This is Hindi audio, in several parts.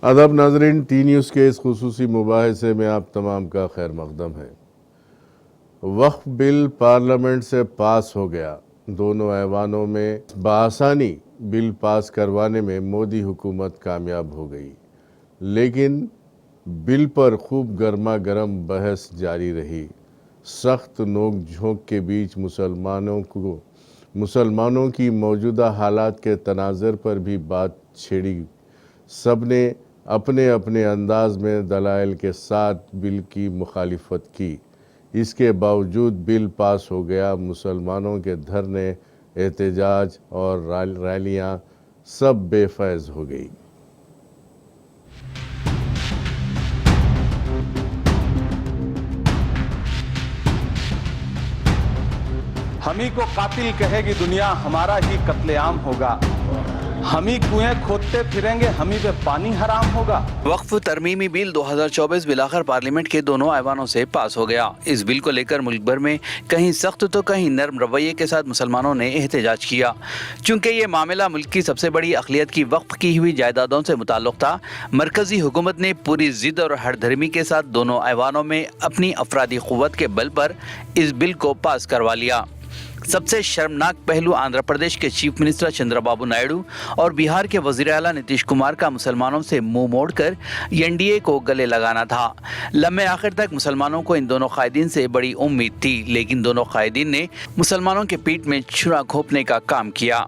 अदब नाजरीन, टी न्यूज़ के इस खुसूसी मुबाहिसे में आप तमाम का खैर मकदम है। वक्फ बिल पार्लियामेंट से पास हो गया। दोनों ऐवानों में बआसानी बिल पास करवाने में मोदी हुकूमत कामयाब हो गई, लेकिन बिल पर खूब गर्मा गर्म बहस जारी रही। सख्त नोक झोंक के बीच मुसलमानों की मौजूदा हालात के तनाज़र पर भी बात छेड़ी। सबने अपने अपने अंदाज में दलाइल के साथ बिल की मुखालिफत की। इसके बावजूद बिल पास हो गया। मुसलमानों के धरने, एहतजाज और रैलियां सब बेफैज़ हो गई। हम ही को कातिल कहेगी दुनिया, हमारा ही कत्लेआम होगा। हम ही कुएं खोदते फिरेंगे, हम ही पे पानी हराम होगा। वक्फ तरमीमी बिल 2024 बिलाखिर पार्लियामेंट के दोनों ऐवानों से पास हो गया। इस बिल को लेकर मुल्क भर में कहीं सख्त तो कहीं नर्म रवैये के साथ मुसलमानों ने एहतजाज किया। चूंकि ये मामला मुल्क की सबसे बड़ी अक़लियत की वक्फ की हुई जायदादों से मुताल्लुक था, मरकजी हुकूमत ने पूरी जिद और हरधर्मी के साथ दोनों ऐवानों में अपनी अफरादी क़ुव्वत के बल पर इस बिल को पास करवा लिया। सबसे शर्मनाक पहलू आंध्र प्रदेश के चीफ मिनिस्टर चंद्रबाबू नायडू और बिहार के वजीर आला नीतीश कुमार का मुसलमानों से मुंह मोड़कर एनडीए को गले लगाना था। लम्हे आखिर तक मुसलमानों को इन दोनों कायदीन से बड़ी उम्मीद थी, लेकिन दोनों कायदीन ने मुसलमानों के पीठ में छुरा घोंपने का काम किया,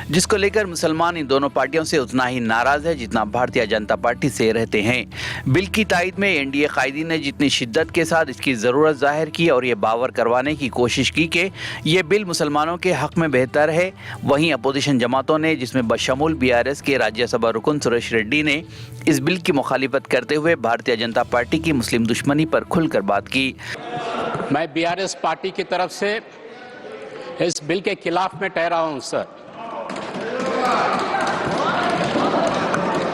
जिसको लेकर मुसलमान इन दोनों पार्टियों से उतना ही नाराज है जितना भारतीय जनता पार्टी से रहते हैं। बिल की तायद में एनडीए कायदीन ने जितनी शिद्दत के साथ इसकी ज़रूरत जाहिर की और ये बावर करवाने की कोशिश की कि ये बिल मुसलमानों के हक़ में बेहतर है, वहीं अपोजिशन जमातों ने, जिसमें बशमूल बीआरएस के राज्यसभा रुकन सुरेश रेड्डी ने इस बिल की मुखालिफत करते हुए भारतीय जनता पार्टी की मुस्लिम दुश्मनी पर खुलकर बात की। मैं बीआरएस पार्टी की तरफ से इस बिल के खिलाफ में ठहरा हूं sir.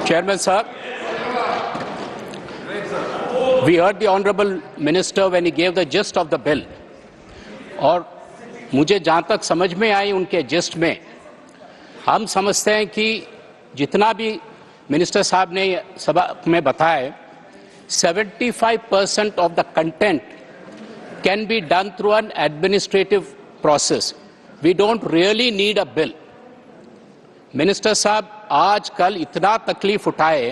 Chairman sir, we heard the honorable minister when he gave the gist of the bill, और मुझे जहां तक समझ में आई उनके जिस्ट में, हम समझते हैं कि जितना भी मिनिस्टर साहब ने सभा में बताया, 75% of the content can be done through an administrative process. We don't really need a bill. Minister साहब आजकल इतना तकलीफ उठाए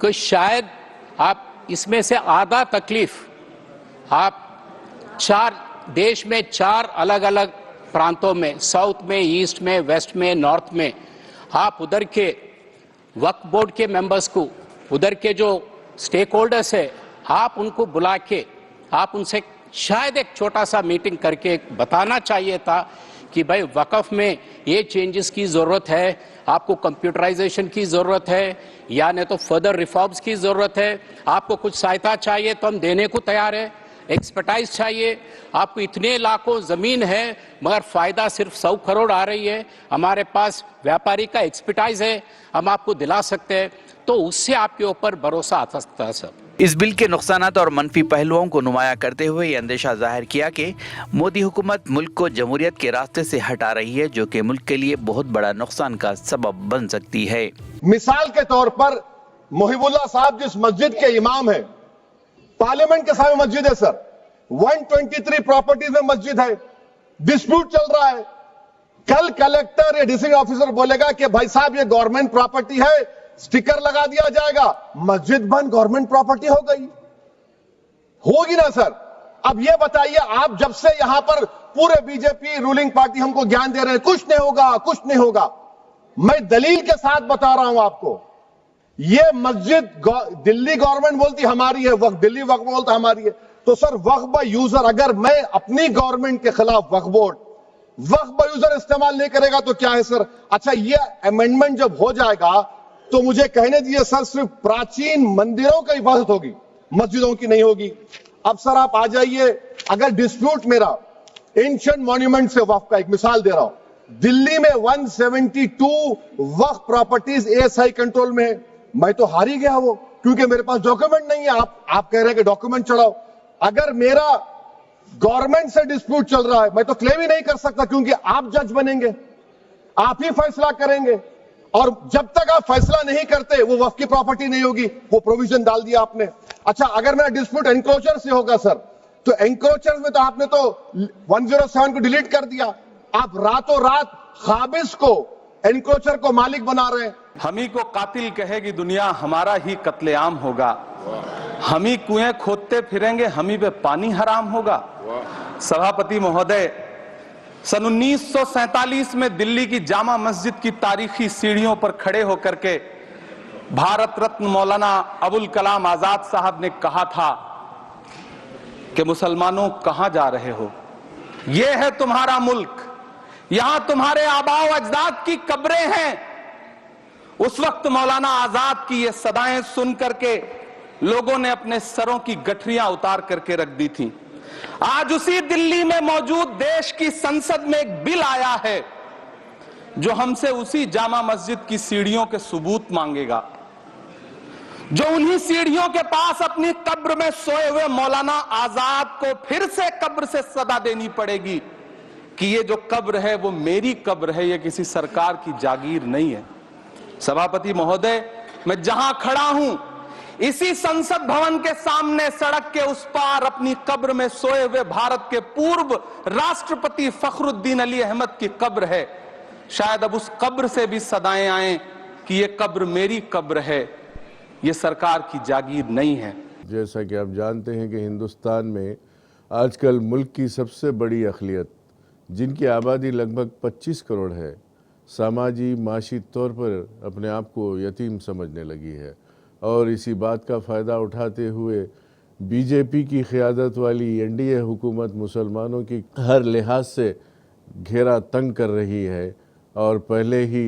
कि शायद आप इसमें से आधा तकलीफ आप देश में 4 अलग अलग प्रांतों में, साउथ में, ईस्ट में, वेस्ट में, नॉर्थ में, आप उधर के वक्फ बोर्ड के मेंबर्स को, उधर के जो स्टेक होल्डर्स है, आप उनको बुला के आप उनसे शायद एक छोटा सा मीटिंग करके बताना चाहिए था कि भाई वक़्फ़ में ये चेंजेस की ज़रूरत है, आपको कंप्यूटराइजेशन की ज़रूरत है या नहीं तो फर्दर रिफॉर्म्स की ज़रूरत है, आपको कुछ सहायता चाहिए तो हम देने को तैयार है, एक्सपर्टाइज चाहिए, आपको इतने लाखों ज़मीन है मगर फ़ायदा सिर्फ 100 करोड़ आ रही है, हमारे पास व्यापारी का एक्सपर्टाइज है, हम आपको दिला सकते हैं, तो उससे आपके ऊपर भरोसा आ सकता है सर। इस बिल के नुकसानात और मनफी पहलुओं को नुमाया करते हुए ये अंदेशा जाहिर किया कि मोदी हुकूमत मुल्क को जमहूरियत के रास्ते से हटा रही है, जो कि मुल्क के लिए बहुत बड़ा नुकसान का सबब बन सकती है। मिसाल के तौर पर मोहिबुल्लाह साहब जिस मस्जिद के इमाम है, पार्लियामेंट के सामने मस्जिद है सर, 123 प्रॉपर्टीज में मस्जिद है, डिस्प्यूट चल रहा है। कल कलेक्टर या डिस्ट्रिक्ट ऑफिसर बोलेगा कि भाई साहब ये गवर्नमेंट प्रॉपर्टी है, स्टिकर लगा दिया जाएगा, मस्जिद बंद, गवर्नमेंट प्रॉपर्टी हो गई, होगी ना सर। अब ये बताइए, आप जब से यहां पर पूरे बीजेपी रूलिंग पार्टी हमको ज्ञान दे रहे हैं कुछ नहीं होगा, कुछ नहीं होगा, मैं दलील के साथ बता रहा हूं आपको, ये मस्जिद दिल्ली गवर्नमेंट बोलती हमारी है, वक्फ दिल्ली वक्फ बोलता हमारी है, तो सर वक्फ बाय यूजर, अगर मैं अपनी गवर्नमेंट के खिलाफ वक्फ बोर्ड वक्फ बाय यूजर इस्तेमाल नहीं करेगा तो क्या है सर। अच्छा, ये अमेंडमेंट जब हो जाएगा तो मुझे कहने दीजिए सर, सिर्फ प्राचीन मंदिरों की हिफाजत होगी, मस्जिदों की नहीं होगी। अब सर आप आ जाइए, अगर डिस्प्यूट मेरा एंशिएंट मॉन्यूमेंट से वक्फ का एक मिसाल दे रहा हूं, दिल्ली में 172 वक्फ प्रॉपर्टीज एएसआई कंट्रोल में है, मैं तो हार ही गया वो, क्योंकि मेरे पास डॉक्यूमेंट नहीं है। आप कह रहे हैं कि डॉक्यूमेंट चढ़ाओ, अगर मेरा गवर्नमेंट से डिस्प्यूट चल रहा है मैं तो क्लेम ही नहीं कर सकता, क्योंकि आप जज बनेंगे, आप ही फैसला करेंगे, और जब तक आप फैसला नहीं करते वो वक्फ की प्रॉपर्टी नहीं होगी, वो प्रोविजन डाल दिया आपने। अच्छा, अगर मेरा डिस्प्यूट एनक्रोचर से होगा सर, तो एनक्रोचर में तो आपने तो 107 को डिलीट कर दिया। आप रातों रात खाबिज को, एनक्रोचर को मालिक बना रहे हैं। हम ही को कातिल कहेगी दुनिया, हमारा ही कत्लेआम होगा। हम ही कुएं खोदते फिरेंगे, हम ही पे पानी हराम होगा। सभापति महोदय, सन 1947 में दिल्ली की जामा मस्जिद की तारीखी सीढ़ियों पर खड़े होकर के भारत रत्न मौलाना अबुल कलाम आजाद साहब ने कहा था कि मुसलमानों कहां जा रहे हो, यह है तुम्हारा मुल्क, यहां तुम्हारे आबाओ अजदाद की कब्रें हैं। उस वक्त मौलाना आजाद की ये सदाएं सुन करके लोगों ने अपने सरों की गठरियां उतार करके रख दी थी। आज उसी दिल्ली में मौजूद देश की संसद में एक बिल आया है जो हमसे उसी जामा मस्जिद की सीढ़ियों के सबूत मांगेगा, जो उन्हीं सीढ़ियों के पास अपनी कब्र में सोए हुए मौलाना आजाद को फिर से कब्र से सदा देनी पड़ेगी कि ये जो कब्र है वो मेरी कब्र है, ये किसी सरकार की जागीर नहीं है। सभापति महोदय, मैं जहां खड़ा हूं इसी संसद भवन के सामने सड़क के उस पार अपनी कब्र में सोए हुए भारत के पूर्व राष्ट्रपति फखरुद्दीन अली अहमद की कब्र है। शायद अब उस कब्र से भी सदाएं आए कि ये कब्र मेरी कब्र है, ये सरकार की जागीर नहीं है। जैसा कि आप जानते हैं कि हिंदुस्तान में आजकल मुल्क की सबसे बड़ी अक़लियत, जिनकी आबादी लगभग 25 करोड़ है, समाजी माशी तौर पर अपने आप को यतीम समझने लगी है और इसी बात का फ़ायदा उठाते हुए बीजेपी की क़ियादत वाली एनडीए हुकूमत मुसलमानों की हर लिहाज से घेरा तंग कर रही है और पहले ही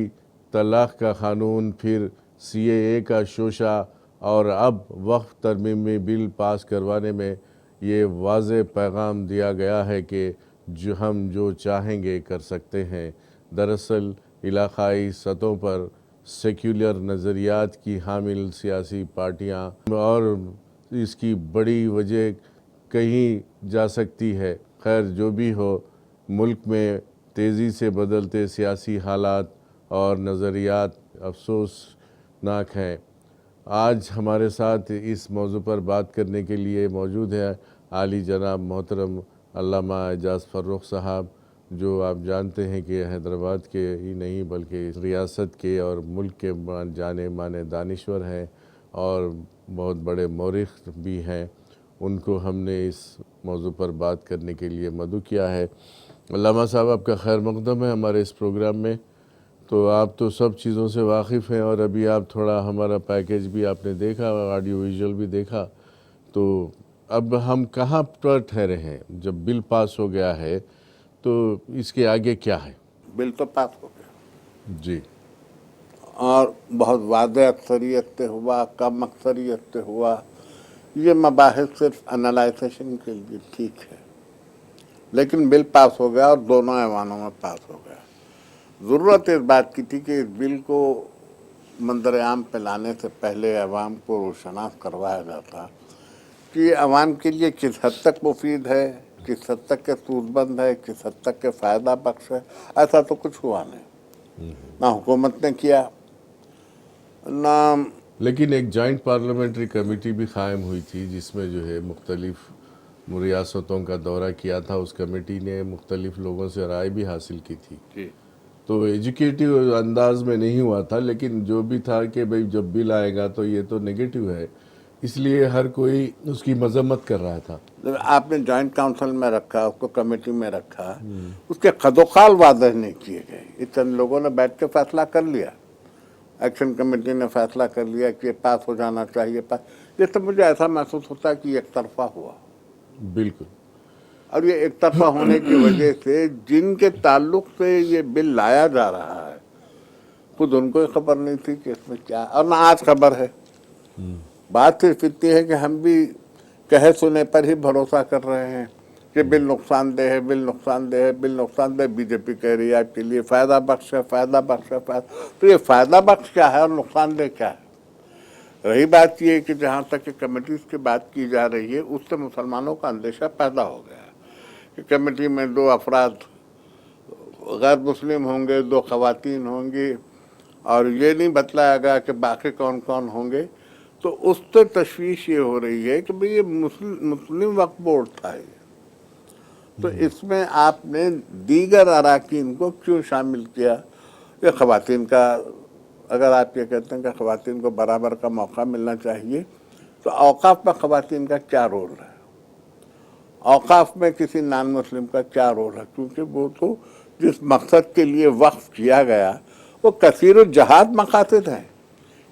तलाक़ का क़ानून, फिर सीएए का शोशा और अब वक्फ तरमीमी बिल पास करवाने में ये वाज़े पैगाम दिया गया है कि जो हम जो चाहेंगे कर सकते हैं। दरअसल इलाक़ाई सतहों पर सेक्युलर नज़रियात की हामिल सियासी पार्टियां, और इसकी बड़ी वजह कहीं जा सकती है। खैर, जो भी हो, मुल्क में तेज़ी से बदलते सियासी हालात और नज़रियात अफसोसनाक हैं। आज हमारे साथ इस मौजू पर बात करने के लिए मौजूद है आली जनाब मोहतरम अल्लामा एजाज़ फ़र्रुख साहब, जो आप जानते हैं कि हैदराबाद के ही नहीं बल्कि इस रियासत के और मुल्क के जाने माने दानिश्वर हैं और बहुत बड़े मौरिख़ भी हैं। उनको हमने इस मौजू पर बात करने के लिए मदऊ किया है। अल्लामा साहब, आपका खैर मक़दम है हमारे इस प्रोग्राम में। तो आप तो सब चीज़ों से वाकिफ़ हैं और अभी आप थोड़ा हमारा पैकेज भी आपने देखा, ऑडियो विजुअल भी देखा। तो अब हम कहाँ पर ठहरे हैं? जब बिल पास हो गया है तो इसके आगे क्या है? बिल तो पास हो गया जी, और बहुत वाज़ेह अक्सरियत से हुआ, कम अक्सरियत से हुआ, ये मबाहिस सिर्फ एनालाइजेशन के लिए ठीक है, लेकिन बिल पास हो गया और दोनों ऐवानों में पास हो गया। ज़रूरत इस बात की थी कि इस बिल को मंजर आम पे लाने से पहले अवाम को रोशनास करवाया जाता कि अवाम के लिए किस हद तक मुफीद है, किस हद तक के सूदबंद है, किस हद तक के फ़ायदा बख्श है। ऐसा तो कुछ हुआ नहीं, ना हुकूमत ने किया ना। लेकिन एक जॉइंट पार्लियामेंट्री कमेटी भी कायम हुई थी जिसमें जो है मुख्तलिफ रियासतों का दौरा किया था। उस कमेटी ने मुख्तलिफ लोगों से राय भी हासिल की थी। तो एजुकेटिव अंदाज में नहीं हुआ था, लेकिन जो भी था कि भाई जब बिल आएगा तो ये तो नेगेटिव है, इसलिए हर कोई उसकी मजम्मत कर रहा था। आपने जॉइंट काउंसिल में रखा, उसको कमेटी में रखा, उसके खदोखाल वादे नहीं किए गए। इतने लोगों ने बैठ के फैसला कर लिया, एक्शन कमेटी ने फैसला कर लिया कि ये पास हो जाना चाहिए पास। ये तो मुझे ऐसा महसूस होता है कि एक तरफा हुआ। बिल्कुल। और ये एक तरफा होने की वजह से जिनके ताल्लुक से ये बिल लाया जा रहा है खुद उनको ही खबर नहीं थी कि इसमें क्या, और ना आज खबर है। बात सिर्फ इतनी है कि हम भी कहे सुने पर ही भरोसा कर रहे हैं कि बिल नुकसानदेह है, बिल नुकसानदेह है, बिल नुकसानदेह। बीजेपी कह रही है आपके लिए फ़ायदा बख्श है, फ़ायदा बख्श है, तो ये फ़ायदा बख्श क्या है और नुकसानदेह क्या है? रही बात ये कि जहाँ तक कमेटीज़ की बात की जा रही है, उससे मुसलमानों का अंदेशा पैदा हो गया कि कमेटी में 2 अफराद गैर मुस्लिम होंगे, 2 ख़वातीन होंगी और ये नहीं बतलाया गया कि बाकी कौन कौन होंगे, तो उससे तशवीश ये हो रही है कि भाई ये मुस्लिम वक्फ बोर्ड था ये, तो इसमें आपने दीगर अराकीन को क्यों शामिल किया? ये ख़वातीन का, अगर आप ये कहते हैं कि ख़वातीन को बराबर का मौका मिलना चाहिए, तो औकाफ में ख़वातीन का क्या रोल है? औकाफ में किसी नॉन मुस्लिम का क्या रोल है? क्योंकि वो तो जिस मकसद के लिए वक्फ किया गया वो कसीर जहाद मकासद हैं।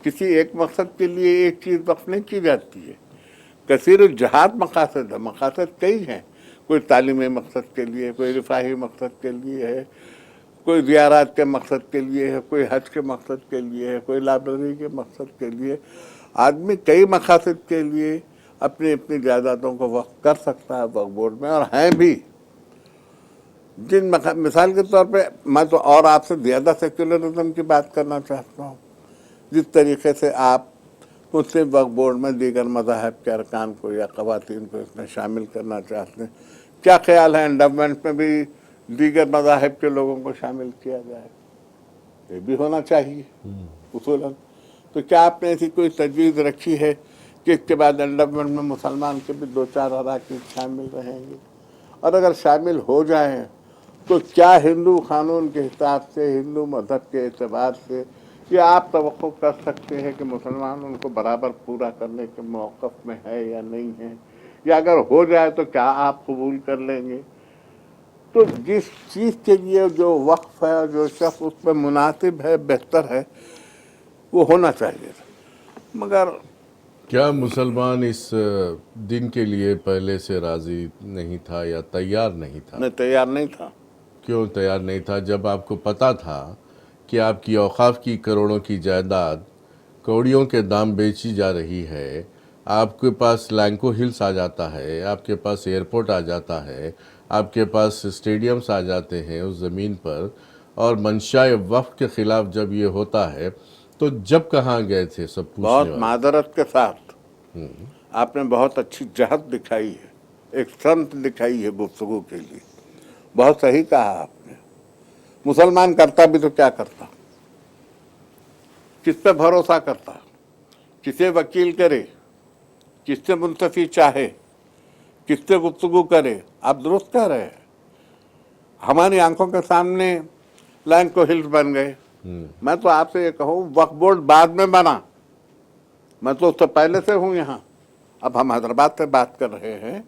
किसी एक मकसद के लिए एक चीज़ वक्फ नहीं की जाती है, कसीर जहाद मकासद है। मकासद कई हैं, कोई तालीमी मकसद के लिए, कोई रिफाही मकसद के लिए है, कोई ज़ियारत के मकसद के लिए है, कोई हज के मकसद के लिए है, कोई लाइब्रेरी के मकसद के लिए। आदमी कई मकासद के लिए अपनी अपनी जायदादों को वक्फ कर सकता है वक्फ बोर्ड में, और हैं भी जिन मिसाल के तौर पे मैं तो और आपसे ज़्यादा सेक्युलरिज्म की बात करना चाहता हूँ। जिस तरीके से आप मुस्लिम वक्फ बोर्ड में दीगर मज़ाहब के अरकान को या ख़वातीन को इसमें शामिल करना चाहते हैं, क्या ख्याल है एंडोवमेंट में भी दीगर मज़ाहब के लोगों को शामिल किया जाए? ये भी होना चाहिए उसूलन। तो क्या आपने ऐसी कोई तजवीज़ रखी है कि इसके बाद एंडोवमेंट में मुसलमान के भी 2-4 अराकीन शामिल रहेंगे? और अगर शामिल हो जाएं तो क्या हिंदू कानून के हिसाब से, हिंदू मज़हब के एतबार से ये आप तवक्को कर सकते हैं कि मुसलमान उनको बराबर पूरा करने के मौक़िफ़ में है या नहीं है? या अगर हो जाए तो क्या आप कबूल कर लेंगे? तो जिस चीज़ के लिए जो वक्फ है, जो शख्स उसमें मुनासिब है, बेहतर है, वो होना चाहिए। मगर क्या मुसलमान इस दिन के लिए पहले से राज़ी नहीं था या तैयार नहीं था? मैं तैयार नहीं था। क्यों तैयार नहीं था? जब आपको पता था कि आपकी औकाफ की करोड़ों की जायदाद कौड़ियों के दाम बेची जा रही है, आपके पास लैंको हिल्स आ जाता है, आपके पास एयरपोर्ट आ जाता है, आपके पास स्टेडियम्स आ जाते हैं उस ज़मीन पर, और मंशाए वक्फ के ख़िलाफ़ जब ये होता है तो जब कहाँ गए थे सब पूछने बहुत वाले? मादरत के साथ आपने बहुत अच्छी जहत दिखाई है, एक संत दिखाई है गुफ्तगू के लिए। बहुत सही कहा आपने। मुसलमान करता भी तो क्या करता? किस पे भरोसा करता? किसे वकील करे? किससे मुंतफी चाहे? किससे गुफ्तगू करे? आप दुरुस्त कह रहे हैं। हमारी आंखों के सामने लैंको हिल्स बन गए। मैं तो आपसे ये कहूँ, वक्फ बोर्ड बाद में बना, मैं तो उससे पहले से हूँ यहाँ। अब हम हैदराबाद से बात कर रहे हैं,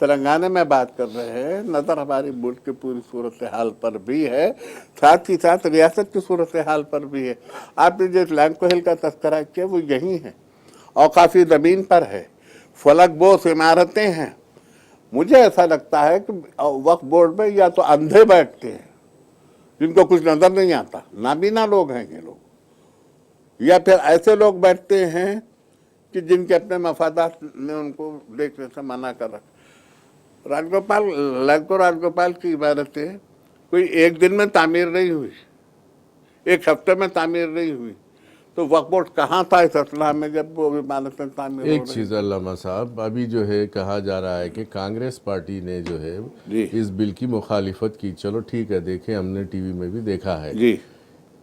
तेलंगाना में बात कर रहे हैं, नज़र हमारी मुल्क की पूरी सूरत हाल पर भी है, साथ ही साथ रियासत की सूरत हाल पर भी है। आपने जिस लैंको हिल का तस्करा किया वो यही है, और काफ़ी ज़मीन पर है, फलक बोस इमारतें हैं। मुझे ऐसा लगता है कि वक्फ बोर्ड में या तो अंधे बैठते हैं जिनको कुछ नज़र नहीं आता, नाबीना लोग हैं ये लोग, या फिर ऐसे लोग बैठते हैं कि जिनके अपने मफादात ने उनको देखने से मना कर रखा। राजगोपाल की इबारतें कोई एक दिन में तामीर नहीं हुई, एक हफ्ते में तामीर नहीं हुई, तो वक्फ बोर्ड कहाँ था इस असला में जब वो इमारतें तामीर? एक चीज़ अल्लामा साहब, अभी जो है कहा जा रहा है कि कांग्रेस पार्टी ने जो है इस बिल की मुखालिफत की। चलो ठीक है, देखें, हमने टीवी में भी देखा है जी,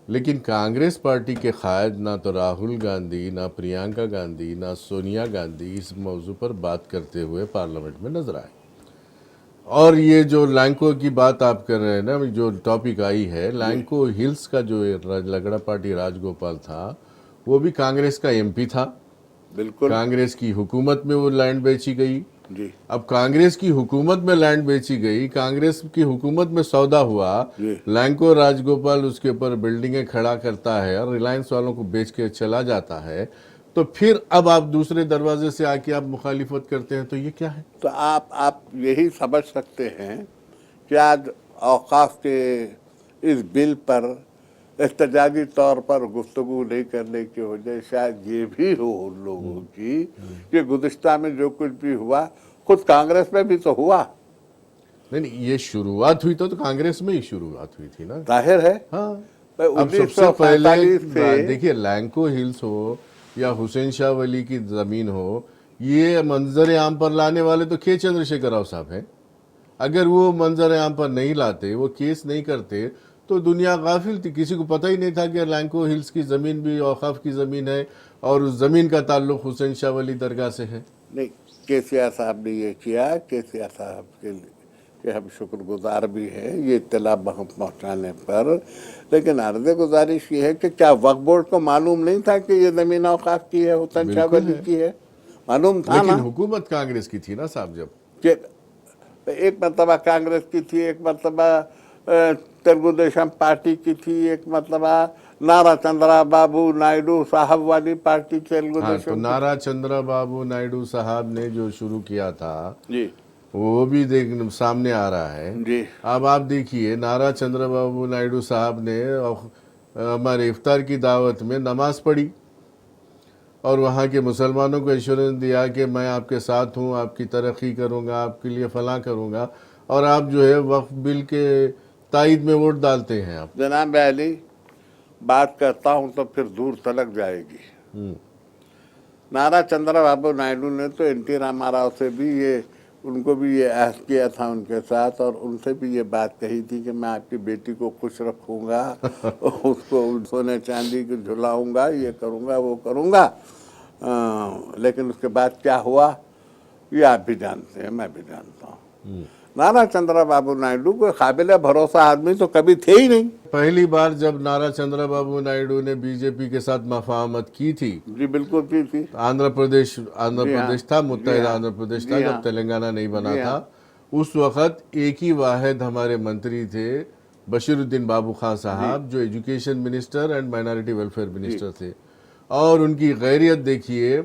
लेकिन कांग्रेस पार्टी के कायद ना तो राहुल गांधी, ना प्रियंका गांधी, ना सोनिया गांधी इस मौजू पर बात करते हुए पार्लियामेंट में नजर आए। और ये जो लैंको की बात आप कर रहे हैं ना, जो टॉपिक आई है, लैंको हिल्स का जो लगड़ा पार्टी राजगोपाल था वो भी कांग्रेस का एमपी था। बिल्कुल। कांग्रेस की हुकूमत में वो लैंड बेची गई। जी, अब कांग्रेस की हुकूमत में लैंड बेची गई, कांग्रेस की हुकूमत में सौदा हुआ, लैंको राजगोपाल उसके ऊपर बिल्डिंगें खड़ा करता है और रिलायंस वालों को बेच के चला जाता है, तो फिर अब आप दूसरे दरवाजे से आके आप मुखालिफत करते हैं, तो ये क्या है? तो आप यही समझ सकते हैं कि आज औकाफ के इस बिल पर एहतजाजी तौर पर गुफ्तगू नहीं करने की वजह शायद ये भी हो उन लोगों की कि गुज़िश्ता में जो कुछ भी हुआ खुद कांग्रेस में भी तो हुआ। नहीं, ये शुरुआत हुई तो कांग्रेस में ही शुरुआत हुई थी ना, जाहिर है। हाँ। भाई अब सबसे पहले 1947 से देखिए, लैंको हिल्स हो या हुसैन शाह वली की ज़मीन हो, ये मंजर आम पर लाने वाले तो के चंद्रशेखर राव साहब हैं। अगर वो मंजर आम पर नहीं लाते, वो केस नहीं करते, तो दुनिया गाफिल थी, किसी को पता ही नहीं था कि लैंको हिल्स की ज़मीन भी औकाफ की ज़मीन है और उस ज़मीन का ताल्लुक हुसैन शाह वली दरगाह से है। नहीं, केसीआर साहब ने ये किया, केसीआर साहब के हम शुक्रगुजार भी हैं ये इत्तला पहुँचाने पर। लेकिन अर्ज़ गुजारिश ये है कि क्या वक्फ बोर्ड को मालूम नहीं था कि ये ज़मीन औकाफ की है, हुसैन शाह वली की है? मालूम था लेकिन ना। हुकूमत कांग्रेस की थी ना साहब, जब कि एक मरतबा कांग्रेस की थी, एक मरतबा तेलुगु देशम पार्टी की थी, एक मरतबा नारा चंद्रा बाबू नायडू साहब वाली पार्टी तेलुगु हाँ, देशम तो नारा चंद्रा बाबू नायडू साहब ने जो शुरू किया था जी वो भी देख सामने आ रहा है जी। अब आप देखिए, नारा चंद्रा बाबू नायडू साहब ने हमारे इफ्तार की दावत में नमाज पढ़ी और वहाँ के मुसलमानों को एश्योरेंस दिया कि मैं आपके साथ हूँ, आपकी तरक्की करूँगा, आपके लिए फलां करूँगा, और आप जो है वक्फ बिल के तायद में वोट डालते हैं आप। जनाब अली, बात करता हूँ तो फिर दूर तलक जाएगी। नारा चंद्रा बाबू नायडू ने तो एनटी रामाराव से भी ये, उनको भी ये अहद किया था उनके साथ, और उनसे भी ये बात कही थी कि मैं आपकी बेटी को खुश रखूँगा, उसको सोने चांदी की झुलाऊँगा, ये करूँगा वो करूँगा। लेकिन उसके बाद क्या हुआ ये आप भी जानते हैं, मैं भी जानता हूँ। नारा चंद्रा बाबू नायडू को काबिल भरोसा आदमी तो कभी थे ही नहीं। पहली बार जब नारा चंद्रा बाबू नायडू ने बीजेपी के साथ मफाहमत की थी, जी बिल्कुल थी। आंध्र प्रदेश था, मुत्तहिदा हाँ, आंध्र प्रदेश जी था, हाँ, जब तेलंगाना नहीं बना जी था। हाँ। उस वक्त एक ही वाहिद हमारे मंत्री थे, बशीरुद्दीन बाबू खान साहब, जो education minister and minority welfare minister थे, और उनकी गैरियत देखिए,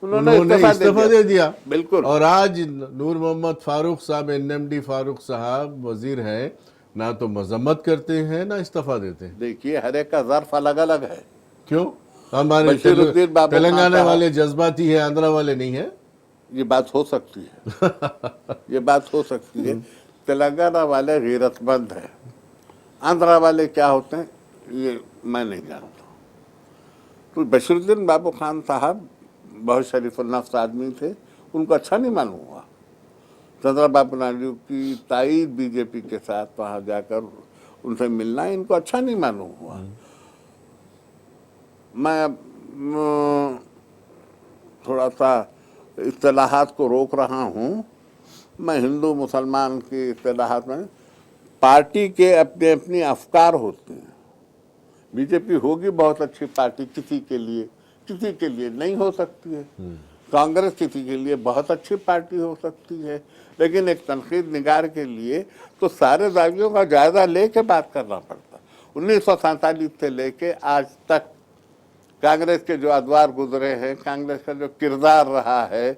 उन्होंने इस्तीफा दे दिया। बिल्कुल। और आज नूर मोहम्मद फारूक साहब, एनएमडी फारूक साहब वजीर हैं, ना तो मजम्मत करते हैं ना इस्तीफा देते हैं। देखिए हर एक का ज़र्फ अलग अलग है। क्यों? हमारे बशीरुद्दीन बाबू तेलंगाना खान वाले जज्बाती है, आंध्रा वाले नहीं है। ये बात हो सकती है। ये बात हो सकती है। तेलंगाना वाले गैरतमंद है, आंध्रा वाले क्या होते हैं ये मैं नहीं जानता। तो बशीरुद्दीन बाबू खान साहब बहुत शरीफुल नफ्स आदमी थे, उनको अच्छा नहीं मालूम हुआ चंद्रा बाबू नायडू की तायद बीजेपी के साथ वहाँ जाकर उनसे मिलना, इनको अच्छा नहीं मालूम हुआ। मैं थोड़ा सा इस्तिलाहात को रोक रहा हूँ। मैं हिंदू मुसलमान की इस्तिलाहात में, पार्टी के अपने अपनी अफकार होते हैं। बीजेपी होगी बहुत अच्छी पार्टी किसी के लिए नहीं हो सकती है। कांग्रेस किसी के लिए बहुत अच्छी पार्टी हो सकती है, लेकिन एक तनकीद निगार के लिए तो सारे दावियों का जायजा लेके बात करना पड़ता। 1947 से लेके आज तक कांग्रेस के जो अदवार गुजरे हैं, कांग्रेस का जो किरदार रहा है,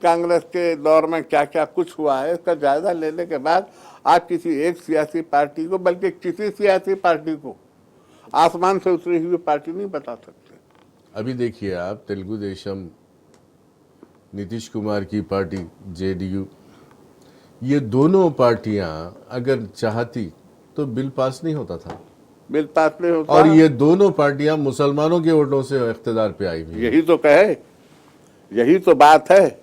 कांग्रेस के दौर में क्या क्या कुछ हुआ है, इसका जायजा लेने के बाद आप किसी एक सियासी पार्टी को, बल्कि किसी सियासी पार्टी को आसमान से उतरी हुई पार्टी नहीं बता सकते। अभी देखिए आप, तेलुगु देशम, नीतीश कुमार की पार्टी जेडीयू, ये दोनों पार्टियां अगर चाहती तो बिल पास नहीं होता था। बिल पास नहीं होता। और ये दोनों पार्टियां मुसलमानों के वोटों से इख्तिदार पे आई हुई। यही तो कहे, यही तो बात है।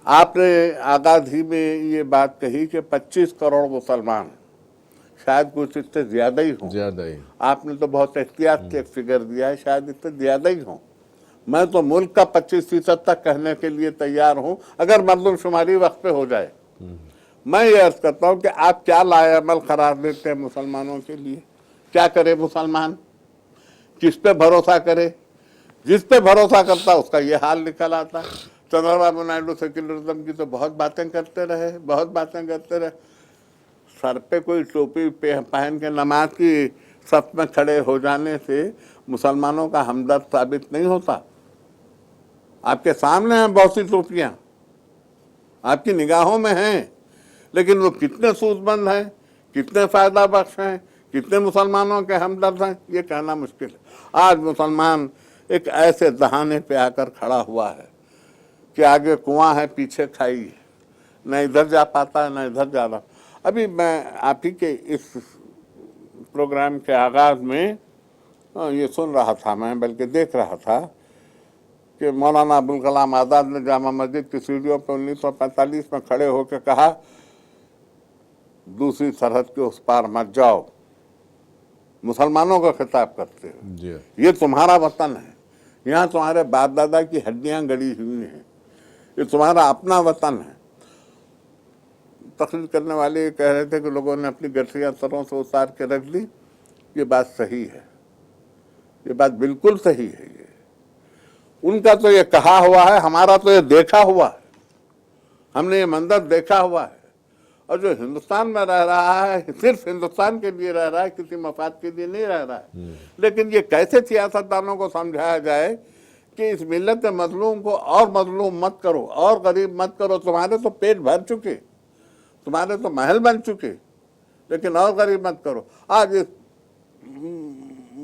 आपने आगाज ही में ये बात कही कि 25 करोड़ मुसलमान, शायद कुछ इससे ज्यादा ही हो। ज्यादा ही। आपने तो बहुत एहतियात के फिगर दिया है, शायद इससे ज्यादा ही हो। मैं तो मुल्क का 25% तक कहने के लिए तैयार हूं, अगर मरदमशुमारी वक्त पे हो जाए। मैं ये अर्ज करता हूं कि आप क्या लाएअमल करार देते हैं मुसलमानों के लिए? क्या करे मुसलमान? किस पे भरोसा करे? जिस पे भरोसा करता उसका ये हाल निकल आता। चंद्रबाबू नायडू सेक्युलरिज्म की तो बहुत बातें करते रहे। सर पे कोई टोपी पहन के नमाज की सफ में खड़े हो जाने से मुसलमानों का हमदर्द साबित नहीं होता। आपके सामने हैं बहुत सी टोपियां, आपकी निगाहों में हैं, लेकिन वो कितने सूदमंद हैं, कितने फायदा बख्श हैं, कितने मुसलमानों के हमदर्द हैं, ये कहना मुश्किल है। आज मुसलमान एक ऐसे दहाने पे आकर खड़ा हुआ है कि आगे कुआं है, पीछे खाई है, न इधर जा पाता है न इधर जा रहा। अभी मैं आप ही के इस प्रोग्राम के आगाज में ये सुन रहा था, मैं बल्कि देख रहा था कि मौलाना अबुल कलाम आज़ाद ने जामा मस्जिद की सीढ़ियों पर 1945 में खड़े होकर कहा, दूसरी सरहद के उस पार मत जाओ, मुसलमानों का खिताब करते हो। जी ये तुम्हारा वतन है, यहाँ तुम्हारे बाप दादा की हड्डियां गड़ी हुई हैं, ये तुम्हारा अपना वतन है। तकलीफ करने वाले कह रहे थे कि लोगों ने अपनी गठरियां सरों से उतार के रख दी। ये बात सही है, ये बात बिल्कुल सही है। ये उनका तो ये कहा हुआ है, हमारा तो ये देखा हुआ है, हमने ये मंजर देखा हुआ है। और जो हिंदुस्तान में रह रहा है सिर्फ हिंदुस्तान के लिए रह रहा है, किसी मफाद के लिए नहीं रह रहा है। लेकिन ये कैसे सियासतदानों को समझाया जाए कि इस मिल्लत के मजलूम को और मजलूम मत करो और गरीब मत करो, तुम्हारे तो पेट भर चुके, तुम्हारे तो महल बन चुके, लेकिन और गरीब मत करो। आज इस